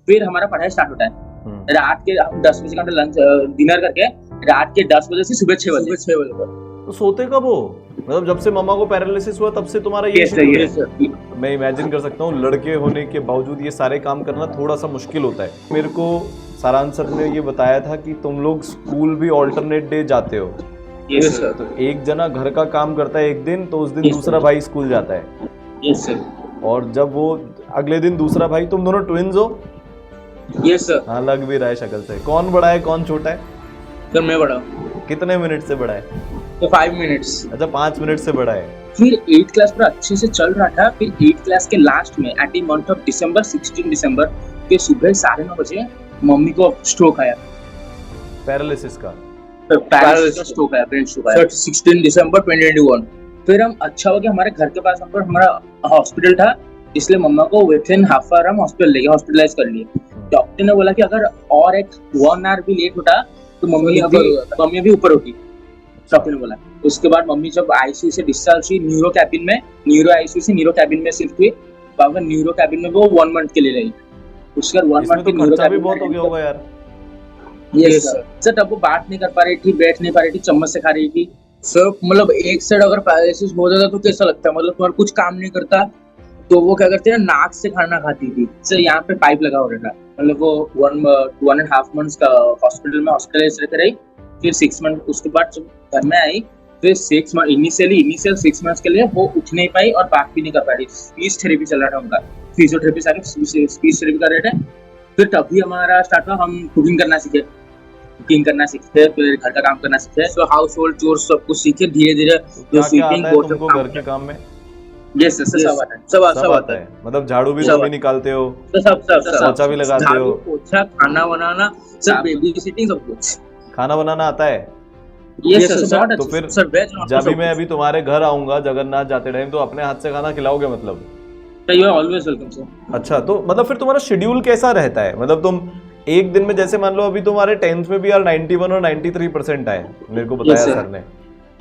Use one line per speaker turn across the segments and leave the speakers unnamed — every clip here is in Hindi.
फिर हमारा पढ़ाई स्टार्ट होता है रात के, हम 10 बजे का लंच डिनर करके रात के 10 बजे से सुबह 6 बजे तक।
तो सोते कब हो? मतलब जब से मम्मा को पैरालिसिस हुआ तब से तुम्हारा ये मैं इमेजिन कर सकता हूँ, लड़के होने के बावजूद ये सारे काम करना थोड़ा सा मुश्किल होता है। मेरे को सारांश सर ने ये बताया था कि तुम लोग स्कूल भी ऑल्टरनेट डे जाते हो।
Yes sir.
तो एक जना घर का काम करता है एक दिन, तो उस दिन दूसरा भाई स्कूल जाता है।
Yes sir.
और जब वो अगले दिन दूसरा भाई, तुम दोनों ट्विन्स हो?
Yes sir.
हाँ, लग भी रहा है शक्ल से। कौन बड़ा है कौन छोटा है?
सर मैं बड़ा हूँ।
कितने मिनट से बड़ा है?
तो 5 मिनट्स।
अच्छा, 5 मिनट से बड़ा है।
फिर 8th क्लास पर अच्छे से चल रहा था। फिर 8th क्लास के लास्ट में at the month of December, 16 दिसंबर के सुबह 9:30 बजे मम्मी को स्ट्रोक आया।
पैरालिसिस का
स्ट्रोक आया, ब्रेन स्ट्रोक आया 16 दिसंबर 2021। फिर हम अच्छा हो गया, हमारे घर के पास हमारा हॉस्पिटल था, इसलिए मम्मा को विथिन हाफ आवर हम हॉस्पिटल ले गए, हॉस्पिटलाइज कर लिए। डॉक्टर ने बोला कि अगर और एक 1 आवर भी लेट होता तो मम्मी भी ऊपर होती, डॉक्टर ने बोला। उसके बाद मम्मी जब आईसीयू से डिस्चार्ज हुई, न्यूरो कैबिन में, न्यूरो आईसीयू से न्यूरो कैबिन में शिफ्ट हुई। बाबा न्यूरो कैबिन में वो 1 मंथ के लिए रही। उसके बाद 1 मंथ के न्यूरो कैबिन
बहुत हो गया होगा यार।
Yes sir. तब वो बात नहीं कर पा रही थी, बैठ नहीं पा रही थी, चम्मच से खा रही थी सर। मतलब एक साइड अगर पैरालिसिस हो जाता तो कैसा लगता है, मतलब तुम्हारा कुछ काम नहीं करता तो वो क्या करते हैं, नाक से खाना खाती थी सर। यहाँ पे पाइप लगा हो रहा था। मतलब वो 1.5 मंथ्स का हॉस्पिटल में हॉस्पिटलाइज रहते रही। फिर 6 मंथ, उसके बाद जब घर में आई फिर 6 मंथ इनिशियल 6 मंथ्स के लिए वो उठ नहीं पाई और बात भी नहीं कर पा रही। स्पीच थेरेपी चल रहा था उनका, फिजियोथेरेपी सारी स्पीच थेरेपी कर रहे थे। फिर तभी हमारा स्टार्ट हुआ, हम कुकिंग करना सीखे, फिर घर का काम करना सीखे, तो हाउस होल्ड चोर्स सब कुछ सीखे धीरे धीरे।
जो स्वीपिंग तुमको घर के काम में?
यस सर, सब आता है।
मतलब झाड़ू भी तुम ही निकालते हो?
सब
पोछा भी लगाते हो?
पोछा, खाना बनाना, सब बेबी सिटिंग, सब कुछ।
खाना बनाना आता है?
Yes sir.
तो फिर जब भी मैं अभी तुम्हारे घर आऊंगा जगन्नाथ जाते टाइम, तो अपने हाथ से खाना खिलाओगे मतलब?
You are always welcome sir.
अच्छा, तो मतलब फिर तुम्हारा शेड्यूल कैसा रहता है? मतलब तुम एक दिन में, जैसे मान लो अभी तुम्हारे 10th में भी यार 91 और 93% आए, मेरे को बताया सर ने,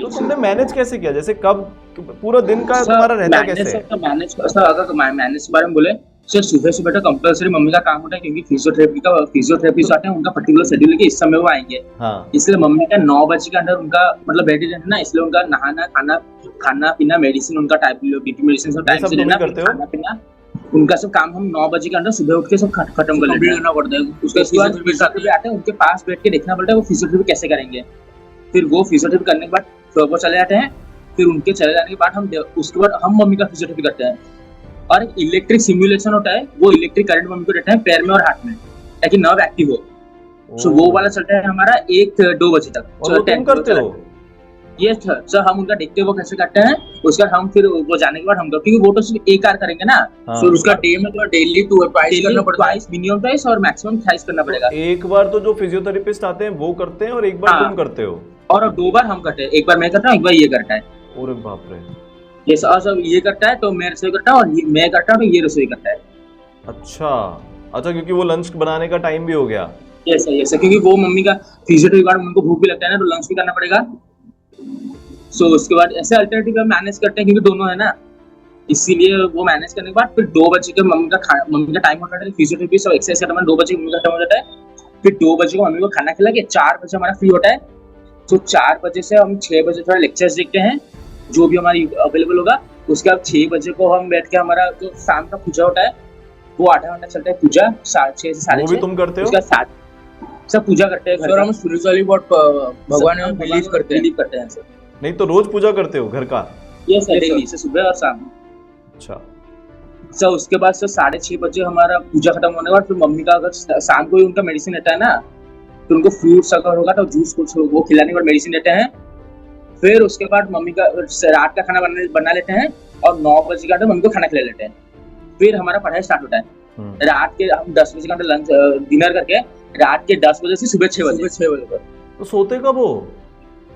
तो तुमने मैनेज कैसे किया? जैसे कब पूरा दिन का तुम्हारा रहता कैसे?
मैनेज अगर मैनेज के बारे में बोले सर, सुबह से बेटा कंपलसरी मम्मी का काम होता है, क्योंकि फिजियोथेरेपिस्ट आते हैं, उनका पर्टिकुलर शेड्यूल है कि इस समय वो आएंगे। हाँ। इसलिए मम्मी का 9 बजे के अंदर उनका मतलब बेड रहना ना, इसलिए उनका नहाना, खाना पीना, मेडिसिन उनका टाइप बीपी मेडिसिन सब टाइम से लेना, खाना पीना, उनका सब काम हम 9 बजे के अंदर सुबह उठ के सब खत्म कर लेना पड़ता है। उसके बाद फिजियोथेरेपी आते हैं, उनके पास बैठ के देखना पड़ता है वो फिजियोथेरेपी कैसे करेंगे। फिर वो फिजियोथेरेपी करने के बाद वो चले जाते हैं। फिर उनके चले जाने के बाद उसके बाद हम मम्मी का फिजियोथेरेपी करते हैं। और एक इलेक्ट्रिक सिमुलेशन होता है, वो इलेक्ट्रिक करंट मम्मी को देते हैं पैर में और हाथ में, ताकि नर्व एक्टिव हो। सो वो वाला चलता है हमारा 1-2 बजे तक।
और तुम करते हो?
यस सर, हम उनका देखते हैं वो कैसे करते हैं। उसके बाद हम फिर वो जाने के बाद हम, क्योंकि वो तो सिर्फ एक बार करेंगे ना, फिर उसका डे में तो डेली ट्वाइस करना पड़ता है, मिनिमम ट्वाइस और मैक्सिमम थ्राइस करना पड़ेगा।
एक बार तो जो फिजियोथेरेपिस्ट आते हैं वो करते हैं और एक बार तुम करते हो?
और 2 बार हम करते हैं, एक बार मैं करता हूँ, एक बार ये करता है।
अरे बाप रे।
ये सब ये करता है तो मैं रसोई करता हूँ, और मैं करता हूँ तो ये रसोई करता है।
अच्छा, क्योंकि वो लंच बनाने का टाइम भी हो गया।
यस क्योंकि वो मम्मी का फिजियोथेरेपी बाद उनको भूख भी लगता है ना, तो लंच भी करना पड़ेगा। सो उसके बाद ऐसे अल्टरनेटिव मैनेज करते हैं, क्योंकि दोनों है ना, इसीलिए वो मैनेज करने के बाद फिर 2 बजे के मम्मी का टाइम होता है फिजियोथेरेपी सब एक्सरसाइज करना, 2 बजे मम्मी का खत्म हो जाता है। फिर 2 बजे को मम्मी को खाना खिला के 4 बजे हमारा फ्री होता है। तो 4 बजे से हम 6 बजे थोड़ा लेक्चर्स देखते हैं, जो भी हमारी अवेलेबल होगा। उसके बाद 6 बजे को हम बैठ के, हमारा जो शाम का पूजा होता है वो आधा घंटा चलता है पूजा, 6 से 6:30।
वो भी तुम करते हो?
उसके बाद सब पूजा करते हैं सर। हम स्पिरिचुअली बहुत भगवान में बिलीव करते हैं सर।
नहीं तो रोज पूजा करते हो घर का?
यस सर, डेली से सुबह और शाम।
अच्छा
सर, उसके बाद सर 6:30 बजे हमारा पूजा खत्म होने के बाद फिर मम्मी का, अगर शाम को ही उनका मेडिसिन रहता है ना, तो उनको फ्रूट्स अगर होगा तो जूस कुछ वो खिलाने के बाद मेडिसिन देते हैं। फिर उसके बाद मम्मी का रात का खाना बना लेते हैं, और 9 बजे का मम्मी को खाना खिला लेते हैं। फिर हमारा पढ़ाई स्टार्ट होता है रात के, हम 10 बजे का लंच डिनर करके रात के 10 बजे से सुबह 6 बजे तक।
तो सोते कब हो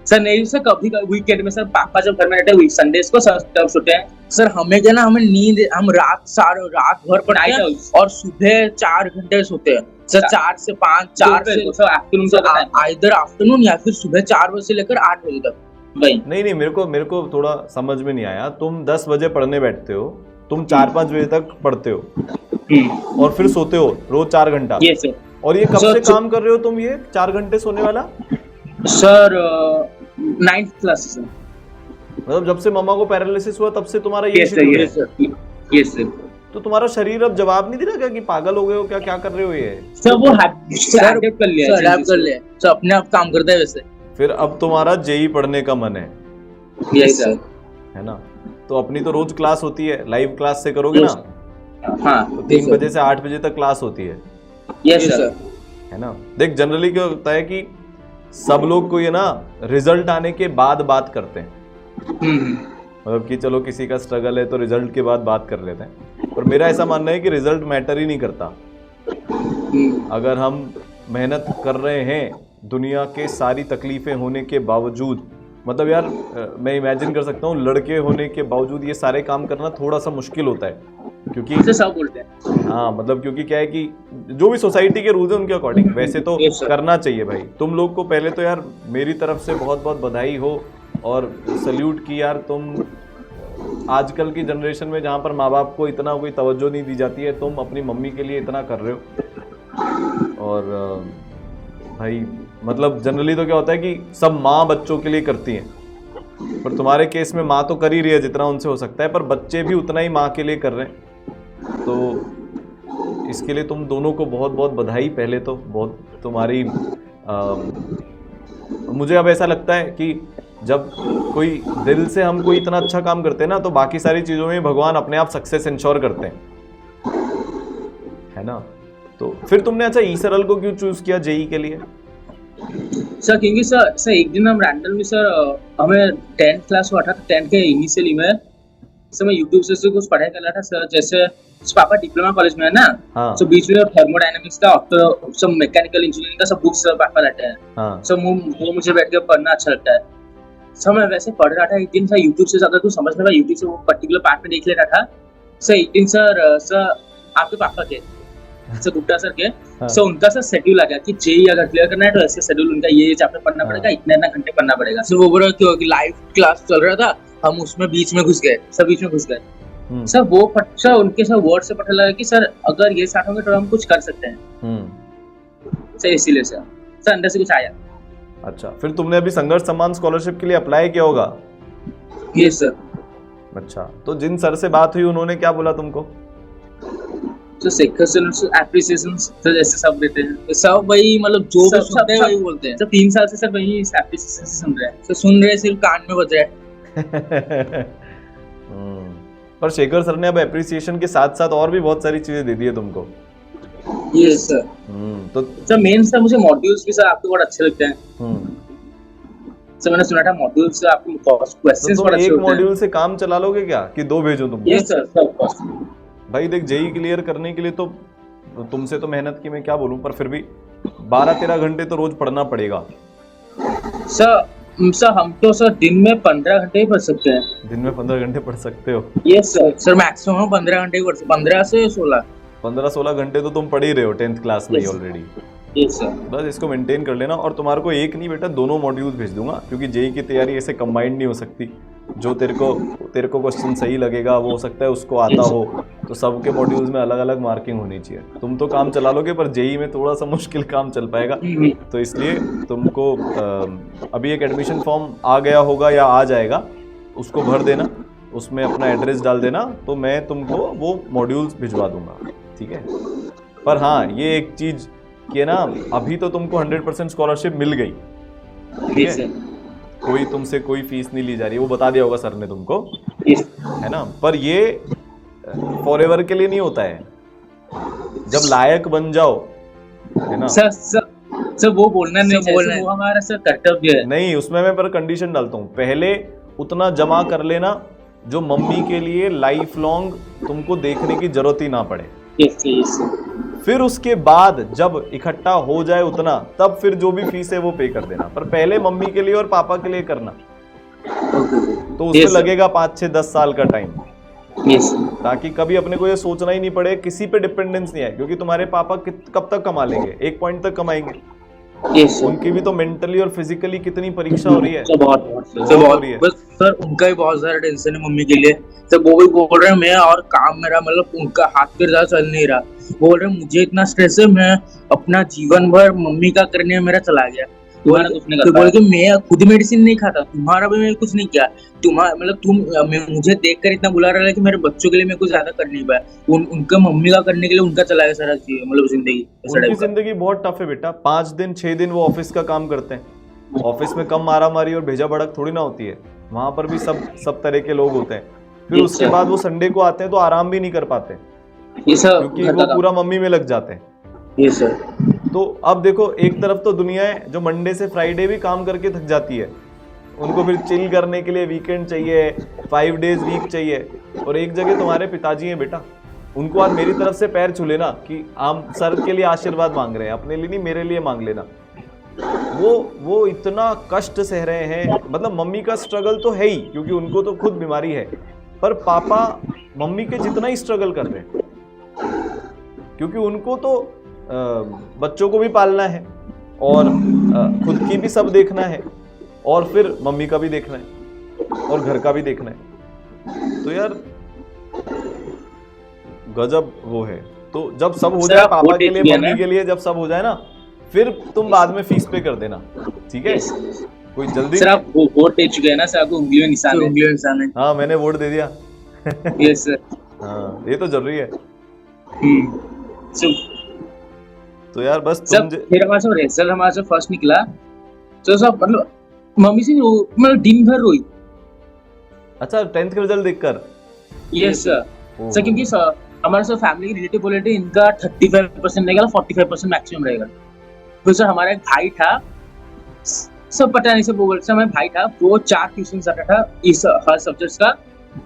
सर? नहीं सर, कभी वीकेंड में सर, पापा जब घर में रहते हैं संडेज को तब सोते हैं सर। हमें क्या ना, हमें नींद, हम रात भर पढ़ते हैं और सुबह 4 घंटे सोते हैं सर। 4 से 5, 4 से इधर आफ्टरनून या फिर सुबह 4 बजे से लेकर 8 बजे तक।
नहीं, मेरे को थोड़ा समझ में नहीं आया। तुम 10 बजे पढ़ने बैठते हो तुम 4-5 बजे तक पढ़ते हो और फिर सोते हो रोज 4 घंटा।
Yes sir.
और ये कब से काम कर रहे हो तुम, ये 4 घंटे सोने वाला?
Sir 9th class sir.
मतलब जब से मम्मा को पैरालिसिस हुआ तब से तुम्हारा ये
यस सर। Yes sir.
तो तुम्हारा शरीर अब जवाब नहीं दे रहा क्या कि पागल हो गए हो क्या, क्या कर रहे हो ये?
सर वो अडैप्ट कर लिया सर, अपने आप काम करता है वैसे।
फिर अब तुम्हारा जेई पढ़ने का मन है?
Yes sir.
है ना? तो अपनी तो रोज क्लास होती है, लाइव क्लास से करोगे ना?
हाँ,
तो 3 बजे से 8 बजे तक क्लास होती है।
Yes sir.
है ना? देख जनरली क्या होता है कि सब लोग को ये ना रिजल्ट आने के बाद बात करते हैं, मतलब कि चलो किसी का स्ट्रगल है तो रिजल्ट के बाद बात कर लेते हैं, पर मेरा ऐसा मानना है कि रिजल्ट मैटर ही नहीं करता। अगर हम मेहनत कर रहे हैं दुनिया के सारी तकलीफें होने के बावजूद, मतलब यार मैं इमेजिन कर सकता हूँ लड़के होने के बावजूद ये सारे काम करना थोड़ा सा मुश्किल होता है, क्योंकि
सब बोलते हैं।
हाँ मतलब क्योंकि क्या है कि जो भी सोसाइटी के रूल्स है उनके अकॉर्डिंग वैसे तो करना चाहिए भाई। तुम लोग को पहले तो यार मेरी तरफ से बहुत बहुत बधाई हो और सल्यूट की यार, तुम आजकल की जनरेशन में जहाँ पर माँ बाप को इतना कोई तवज्जो नहीं दी जाती है, तुम अपनी मम्मी के लिए इतना कर रहे हो। और भाई मतलब जनरली तो क्या होता है कि सब माँ बच्चों के लिए करती हैं, पर तुम्हारे केस में माँ तो कर ही रही है जितना उनसे हो सकता है, पर बच्चे भी उतना ही माँ के लिए कर रहे हैं। तो इसके लिए तुम दोनों को बहुत बहुत बधाई। पहले तो बहुत तुम्हारी मुझे अब ऐसा लगता है कि जब कोई दिल से हम कोई इतना अच्छा काम करते हैं ना, तो बाकी सारी चीज़ों में भगवान अपने आप सक्सेस इंश्योर करते हैं, है ना? तो फिर तुमने अच्छा ई सरल को क्यों चूज किया जेई के लिए?
सर क्योंकि सर एक दिन हम रैंडमली सर हमें 10th क्लास हुआ था, 10th के इनिशियली में सर मैं यूट्यूब से कुछ पढ़ाई कर रहा था सर, जैसे पापा डिप्लोमा कॉलेज में है ना, तो बीच में थर्मोडायनामिक्स का और सब मैकेनिकल इंजीनियरिंग का सब बुक्स पापा रहते हैं, सब वो मुझे बैठ के पढ़ना अच्छा लगता है। सर मैं वैसे पढ़ रहा था, एक दिन सर यूट्यूब से ज्यादा कुछ समझ में आया, यूट्यूब से वो पर्टिकुलर पार्ट में देख ले रहा था सर। एक दिन सर आपके पापा के सर गुप्ता सर के सर उनका सर शेड्यूल आ गया कि जेई अगर क्लियर करना है तो ऐसे शेड्यूल उनका ये चैप्टर पढ़ना पड़ेगा, इतना घंटे पढ़ना पड़ेगा। सर वो बोला क्यों कि लाइव क्लास चल रहा था, हम उसमें बीच में घुस गए, सब बीच में घुस गए सर। वो सर उनके सर वर्ड से पता लगा कि सर अगर ये स्टार्ट होंगे तो हम कुछ कर सकते हैं सर, इसीलिए सर अंदर से कुछ आया।
अच्छा, फिर तुमने अभी संघर्ष सम्मान स्कॉलरशिप के लिए अप्लाई किया होगा?
Yes sir.
अच्छा, तो जिन सर से बात हुई उन्होंने क्या बोला तुमको?
एप्रिसिएशन सर जैसे सब देते हैं सब, वही मतलब जो भी सुनते हैं वही बोलते हैं। 3 साल से सर वही एप्रिसिएशन सुन रहे हैं, सुन रहे सिर्फ कान में बज रहा है।
पर शेखर सर ने अब एप्रिसिएशन के साथ साथ और भी बहुत सारी चीजें दे दी है तुमको।
Yes sir.
तो
सर मेन सर मुझे मॉड्यूल्स भी सर आपको बहुत अच्छे लगते हैं सर। मैंने सुना था मॉड्यूल्स से आपको क्वेश्चंस बहुत अच्छे होते हैं।
एक मॉड्यूल से काम चला लोगे क्या कि 2 भेजूं तुमको?
Yes sir.
भाई देख जेई क्लियर करने के लिए तो तुमसे तो मेहनत की मैं क्या बोलूं, पर फिर भी 12-13 घंटे तो रोज पढ़ना पड़ेगा
सर। हम तो सर दिन में 15 घंटे ही पढ़ सकते हैं।
दिन में 15 घंटे पढ़ सकते हो?
यस सर मैक्सिमम 15 घंटे ही पढ़ सकते, 15 से 16।
15-16 घंटे तो तुम पढ़ ही रहे हो 10th क्लास में ऑलरेडी।
Yes sir.
बस इसको मेंटेन कर लेना, और तुम्हारे को एक नहीं बेटा 2 मॉड्यूल्स भेज दूंगा, क्योंकि जेई की तैयारी ऐसे कंबाइंड नहीं हो सकती। जो तेरे को क्वेश्चन सही लगेगा वो हो सकता है उसको आता हो, तो सबके मॉड्यूल्स में अलग अलग मार्किंग होनी चाहिए। तुम तो काम चला लोगे, पर जेई में थोड़ा सा मुश्किल काम चल पाएगा, तो इसलिए तुमको अभी एक एडमिशन फॉर्म आ गया होगा या आ जाएगा, उसको भर देना, उसमें अपना एड्रेस डाल देना, तो मैं तुमको वो मॉड्यूल्स भिजवा दूंगा, ठीक है? पर हाँ ये एक चीज कि ना अभी तो तुमको 100% स्कॉलरशिप मिल गई, ठीक है? कोई तुमसे कोई फीस नहीं ली जा रही, वो बता दिया होगा सर ने तुमको, है ना? पर ये फॉरएवर के लिए नहीं होता है, जब लायक बन जाओ, है ना?
सर वो बोलना नहीं, वो हमारा सर कर्तव्य है।
नहीं, उसमें मैं पर कंडीशन डालता हूँ, पहले उतना जमा कर लेना जो मम्मी के लिए लाइफ लॉन्ग तुमको देखने की जरूरत ही ना पड़े। फिर उसके बाद जब इकट्ठा हो जाए उतना, तब फिर जो भी फीस है वो पे कर देना, पर पहले मम्मी के लिए और पापा के लिए करना। तो उसमें लगेगा 5-6-10 साल का टाइम, ताकि कभी अपने को ये सोचना ही नहीं पड़े, किसी पे डिपेंडेंस नहीं आए, क्योंकि तुम्हारे पापा कब तक कमा लेंगे? एक पॉइंट तक कमाएंगे,
Yes,
उनकी भी तो मेंटली और फिजिकली कितनी परीक्षा हो रही है,
सर बहुत बहुत
बहुत हो रही है।
बस सर उनका ही बहुत सारा टेंशन है मम्मी के लिए। सर वो भी बोल रहे हैं मैं और काम मेरा मतलब उनका हाथ पैर ज्यादा चल नहीं रहा। बोल रहे हैं मुझे इतना स्ट्रेस है, मैं अपना जीवन भर मम्मी का करने में मेरा चला गया।
तुम्हारा कुछ नहीं
तो
कर
बोल
पाया।
के मैं खुद मेडिसिन नहीं खाता, तुम्हारा भी मैं कुछ नहीं किया। तुम्हारा मतलब मुझे देखकर इतना बुला रहा है कि मेरे बच्चों के लिए मैं कुछ ज्यादा कर नहीं पाया। उनका मम्मी का करने के लिए उनका चला गया सारा मतलब जिंदगी।
उनकी जिंदगी बहुत टफ है बेटा। 5 दिन 6 दिन वो ऑफिस का काम करते हैं। ऑफिस में कम मारामारी और भेजा भड़क थोड़ी ना होती है, वहां पर भी सब तरह के लोग होते हैं। फिर उसके बाद वो संडे को आते हैं तो आराम भी नहीं कर पाते,
ये सर
क्योंकि वो पूरा मम्मी में लग जाते हैं।
ये सर
तो अब देखो, एक तरफ तो दुनिया है जो मंडे से फ्राइडे भी काम करके थक जाती है, उनको फिर चिल करने के लिए वीकेंड चाहिए, 5 डेज वीक चाहिए। और एक जगह तुम्हारे पिताजी हैं बेटा, उनको आज मेरी तरफ से पैर छू लेना कि हम सर के लिए आशीर्वाद मांग रहे हैं, अपने लिए नहीं मेरे लिए मांग लेना। वो इतना कष्ट सह रहे हैं। मतलब मम्मी का स्ट्रगल तो है ही, क्योंकि उनको तो खुद बीमारी है, पर पापा मम्मी के जितना ही स्ट्रगल कर रहे हैं, क्योंकि उनको तो बच्चों को भी पालना है और खुद की भी सब देखना है, और फिर मम्मी का भी देखना है और घर का भी देखना है। तो यार गजब वो है। तो जब सब हो जाए पापा के लिए, मम्मी के लिए, जब सब हो जाए ना, फिर तुम बाद में फीस पे कर देना, ठीक है? कोई जल्दी
सर आप वोट दे चुके हैं ना सर, आपको उंगली में निशान है।
हाँ, मैंने वोट दे दिया।
Yes sir.
हाँ, ये तो जरूरी है। तो यार बस तुम
फिर हमारे से रिजल्ट हमारे से फर्स्ट निकला तो सब मतलब मम्मी से मतलब दिन भर रोई।
अच्छा, 10th का रिजल्ट देखकर?
Yes sir. सर क्योंकि हमारे सब फैमिली के रिलेटिव बोले थे इनका 35% रहेगा, 45% मैक्सिमम रहेगा। फिर सर हमारा एक भाई था, सब पता नहीं, सब वो बोलते हमारा भाई था, वो 4 ट्यूशन जाता था इस हर सब्जेक्ट्स का।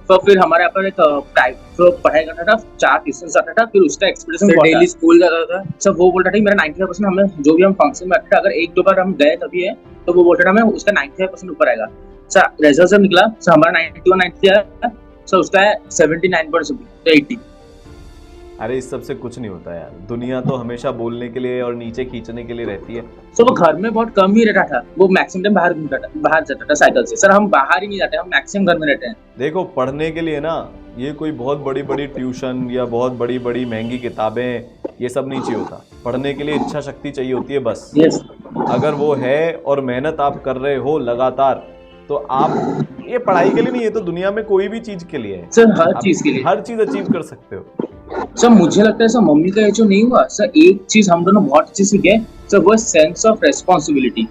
तो फिर हमारे यहाँ पर एक प्राइवेट पढ़ाई करता था, 4 ट्यूशन जाता था, फिर उसका एक्सपीरियंस
डेली स्कूल जाता था।
सब वो बोलता था मेरा 95% हमें जो भी हम फंक्शन में अगर 1-2 बार हम गए तभी है, तो वो बोलता था हमें उसका 95% ऊपर आएगा। सर रिजल्ट जब निकला सर हमारा 91 93 आया, सर उसका है 79% 80।
अरे इस सब से कुछ नहीं होता यार, दुनिया तो हमेशा बोलने के लिए और नीचे खींचने के लिए रहती है।
सर वो घर में बहुत कम ही रहता था, वो मैक्सिमम टाइम बाहर घूमता था, बाहर जाता था साइकिल से। सर हम बाहर ही नहीं जाते, हम मैक्सिमम घर में रहते हैं।
देखो, पढ़ने के लिए ना ये कोई बहुत बड़ी बड़ी ट्यूशन या बहुत बड़ी बड़ी महंगी किताबें ये सब नहीं चाहिए होता। पढ़ने के लिए इच्छा शक्ति चाहिए होती है बस।
yes.
अगर वो है और मेहनत आप कर रहे हो लगातार, तो आप ये पढ़ाई के लिए नहीं है तो दुनिया में कोई भी चीज के लिए है
सर, हर चीज के लिए,
हर चीज अचीव कर सकते हो।
सर मुझे लगता है सर मम्मी का ये जो नहीं हुआ सर, एक चीज हम दोनों बहुत अच्छी सीखे सर, वो sense of responsibility.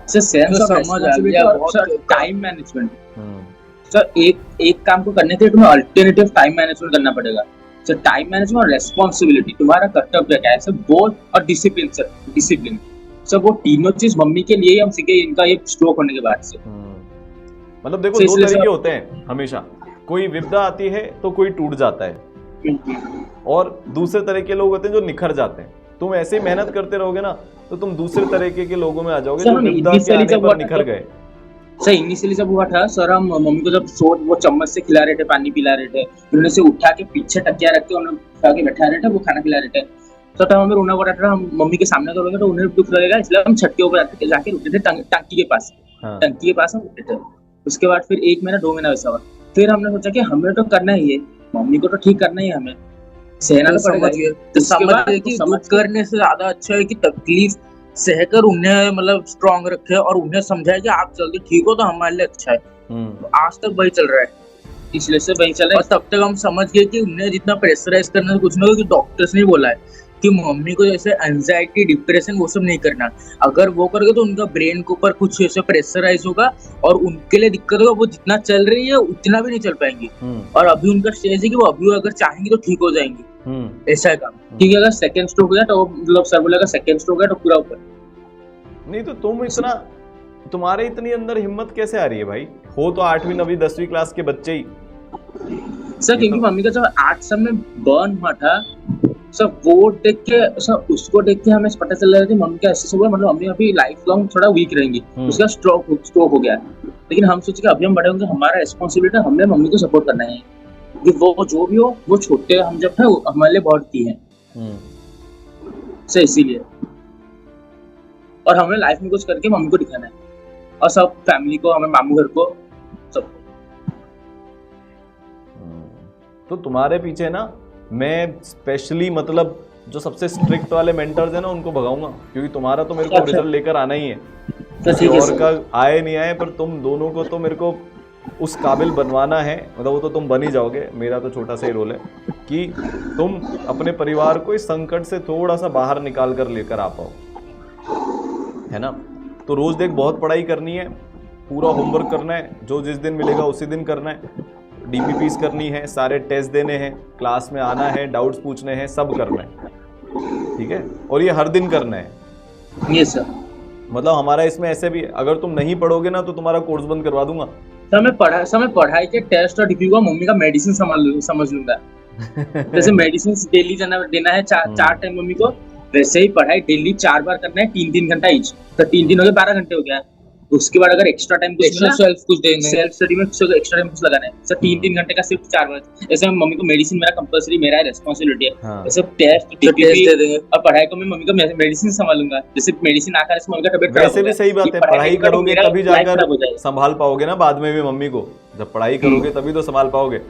Sir sense of responsibility और टाइम मैनेजमेंट। सर एक काम को करने के लिए तुम्हें अल्टरनेटिव टाइम मैनेजमेंट करना पड़ेगा। सर टाइम मैनेजमेंट और रेस्पॉन्सिबिलिटी तुम्हारा कर्तव्य क्या है सर, बोल और डिसिप्लिन। सर डिसिप्लिन सर वो तीनों चीज मम्मी के लिए हम सीखे इनका ये स्ट्रोक होने के बाद से।
मतलब देखो, 2 तरीके होते हैं हमेशा, कोई विपदा आती है तो कोई टूट जाता है, और दूसरे तरह के लोग होते हैं जो निखर जाते हैं। तुम ऐसे ही मेहनत करते रहोगे ना तो तुम दूसरे तरीके के लोगों में आ जाओगे जो विपदा के आने पर निखर गए।
सर इनिशियली जब हुआ था सर, हम मम्मी को जब वो चम्मच से खिला रहे थे, पानी पिला रहे थे, उन्होंने से उठा के पीछे तकिया रख के उन्हें उठा के बैठा रहे थे, वो खाना खिला रहे थे। तो तब हमें रोना पड़ा था, हम मम्मी के सामने करोगे तो उन्हें दुख लगेगा, इसलिए हम छत के ऊपर जाके रुकते थे टंकी के पास। टंकी के पास हम रुकते थे। उसके बाद फिर 1 महीना 2 महीना वैसा हुआ। फिर हमने सोचा कि हमें तो करना ही है, मम्मी को तो ठीक करना ही है, हमें सहना तो पड़ेगा।
तो समझिए कि दुख करने से ज्यादा अच्छा है कि तकलीफ सहकर उन्हें मतलब स्ट्रांग रखे और उन्हें समझाए कि आप जल्दी ठीक हो तो हमारे लिए अच्छा है। तो आज तक वही चल रहा है, इसलिए से वही चल रहा है। और तब तक हम समझ गए कि उन्हें जितना प्रेशराइज करना कुछ नहीं होगा, कि डॉक्टर्स ने बोला है कि मम्मी को जैसे एंजाइटी डिप्रेशन वो सब नहीं करना। अगर वो करोगे तो उनका ब्रेन के ऊपर कुछ ऐसे प्रेशराइज होगा और उनके लिए दिक्कत होगा, वो जितना चल रही है उतना भी नहीं चल पाएंगी। और अभी उनका स्टेज है कि वो अभी अगर चाहेंगी तो ठीक हो जाएंगी, ऐसा है काम। क्योंकि अगर सेकंड स्ट्रोक हो गया तो मतलब सर बोलेगा सेकंड स्ट्रोक है तो पूरा ऊपर।
नहीं तो तुम इतना, तुम्हारे इतनी अंदर हिम्मत कैसे आ रही है भाई? हो तो 8वीं 9वीं 10वीं क्लास के बच्चे ही
सर, क्योंकि मम्मी का जब 8 साल में बर्न हुआ था सर, वो देख के सर, उसको देख के हमें पता चल रहा है कि मम्मी का ऐसे हुआ, मतलब मम्मी अभी लाइफ लॉन्ग थोड़ा वीक रहेंगी। उसका स्ट्रोक हो गया। लेकिन हम सोचे कि अभी हम बड़े होंगे, हमारा रिस्पॉन्सिबिलिटी है, हमें मम्मी को सपोर्ट करना है कि वो जो भी हो, वो छोटे हम जब थे हमारे लिए बहुत की है सर, इसीलिए। और हमें लाइफ में कुछ करके मम्मी को दिखाना है, और सब फैमिली को, हमें मामू घर को, सब।
तो तुम्हारे पीछे ना मैं स्पेशली मतलब जो सबसे स्ट्रिक्ट वाले मेंटर्स हैं ना उनको भगाऊंगा, क्योंकि तुम्हारा तो मेरे को रिजल्ट लेकर आना ही है, किसी और का आए नहीं आए, पर तुम दोनों को तो मेरे को उस काबिल बनवाना है। मतलब वो तो तुम बन ही जाओगे, मेरा तो छोटा सा ही रोल है कि तुम अपने परिवार को इस संकट से थोड़ा सा बाहर निकाल कर लेकर आ पाओ, है ना। तो रोज देख बहुत पढ़ाई करनी है, पूरा होमवर्क करना है, जो जिस दिन मिलेगा उसी दिन करना है, डीपीपीस करनी है, सारे टेस्ट देने हैं, क्लास में आना है, डाउट्स पूछने हैं, सब करना है, ठीक है। और ये हर दिन करना है।
Yes sir.
मतलब हमारा इसमें ऐसे भी अगर तुम नहीं पढ़ोगे ना तो तुम्हारा कोर्स बंद करवा दूंगा।
सर मैं पढ़ाई के टेस्ट और डीपी को मम्मी का मेडिसिन समझ लूंगा। जैसे मेडिसिन डेली देना है 4 टाइम मम्मी को, वैसे ही पढ़ाई डेली 4 बार करना है, 3-3 घंटा ईच, तो 3 हो गए 12 घंटे हो गया। उसके बाद अगर एक्स्ट्रा टाइम सेल्फ स्टडी में एक्स्ट्रा टाइम कुछ लगाना है सर, 3-3 घंटे का सिर्फ 4 बार। जैसे मम्मी को मेडिसिन मेरा कंपलसरी, मेरा रिस्पांसिबिलिटी है, जैसे टेस्ट दे देंगे, और पढ़ाई को मैं मम्मी को मेडिसिन संभालूंगा। जैसे मेडिसिन आकर से मम्मी का तबीयत खराब,
वैसे भी सही बात है, पढ़ाई करोगे तभी जाकर संभाल पाओगे ना बाद में भी मम्मी को, जब पढ़ाई करोगे तभी तो संभाल पाओगे।